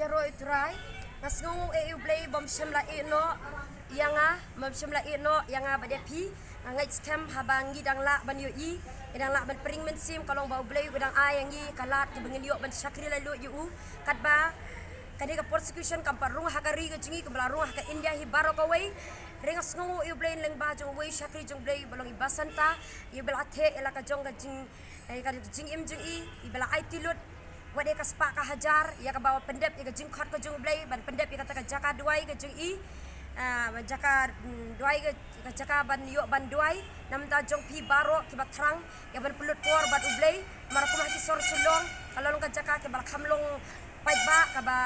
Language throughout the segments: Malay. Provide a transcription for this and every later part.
jaro itrai ngasngu blay bom shemla ino yanga bom shemla ino yanga badepi ngai scam habangi dangla ban yui dangla ban pering mensim kalong bau blay udang ayangi kalat ke bengin yo ban syakri lalu yu katba kadi ka prosecution kam parung hakari ke jingi ke belarung ka India hi barokawai rengas ngu blay leng ba jong wei syakri jong blay balong ibasanta yu belathe elaka jong ka jing ka jing im jing i bela IT lut wade ka spa ka hajar ya ka bawa pendep ya ka jing khot ka jung blay ban pendep ya ka jaka duai ka jung i jaka duai ka jaka ban yo ban duai nam ta jong pi baro ki batrang ya ban pelut por bat ublay marakumah ki sor sulong kalau ka jaka ke bal khamlong pai ba ka ba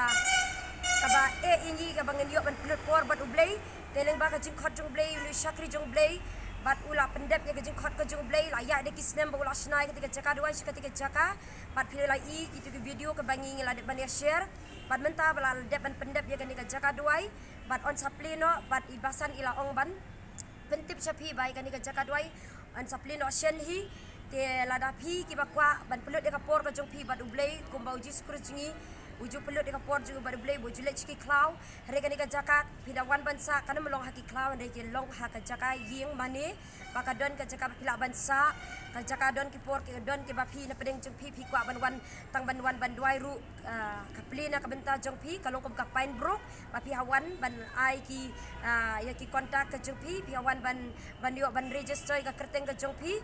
ini ka bangen yo ban pelut por bat ublay teleng ba ka jing khot jung blay ulu syakri jung blay bat ula pendep ya gejing khot kejung blay la ya de kisnem ba ula snai ketika jaka dua ketika jaka bat pilih la i gitu ke video ke bangi ngila de ban ya share bat menta bala de ban pendep ya ketika jaka dua bat on saplino bat ibasan ila ong ban pentip sapi bai ketika jaka dua on saplino shen hi te la da pi ki bakwa ban pelut de kapor kejung pi bat ublay kumbau ji skrujingi uju pelut de kapor juga bar blay boju le chiki klau hari kenika jaka pidawan bansa kana melong haki klau de ke long ha ka jaka ying mane baka don ka jaka pila bansa ka jaka don ki por ki don ki bapi na pedeng jong pi kwa ban wan tang ban wan ban duai ru ka plina ka benta jong pi kalong kom ka Pine Brook bapi hawan ban ai ki ya ki kontak ka jong pi hawan ban yo ban register ka kerteng ka jong pi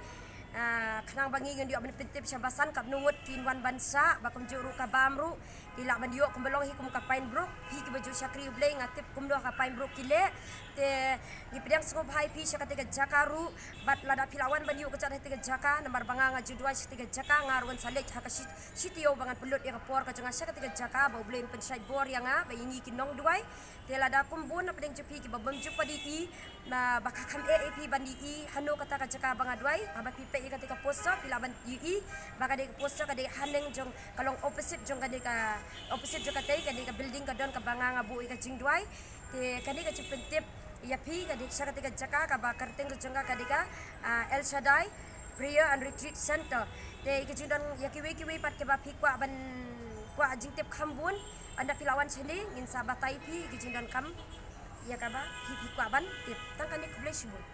kenang bangi ngan dia ban pentip syabasan kap nungut kin wan bansa bakum juru ka bamru dilak ban yo kumbelong hi kum ka Pine Brook hi ki baju syakri blay ngatip kum do ka Pine Brook kile te ni pedang sngop hai pi syakate ka jakaru bat lada pilawan ban yo ka cat te ka jaka nambar banga ngaju dua syakate ka jaka ngarwan salek ha ka sitio bangan pelut ya ka por ka janga syakate ka jaka bau blay pen side bor yang a bayingi kinong duai te lada kumbun na pedang jepi ki babam jupa di i na bakakam AAP bandi i hanu kata ka jaka banga duai aba pipe ketika poster pilaban UI baka de poster ka de haneng jong kalong opposite jong ka de ka opposite jong ka tay ka de ka building ka don ka banga nga bu ka jingduai te kani ka chipentip ya pi ka de sa ketika jaka ka ba karteng jong ka de ka El Shaddai Prayer and Retreat Center te ka jingdon ya kiwi pat ke ba pi kwa ban kwa jingtip khambun anda pilawan sini ngin sabatai pi ka jingdon kam ya ka ba pi kwa ban tip tang kani kublesibu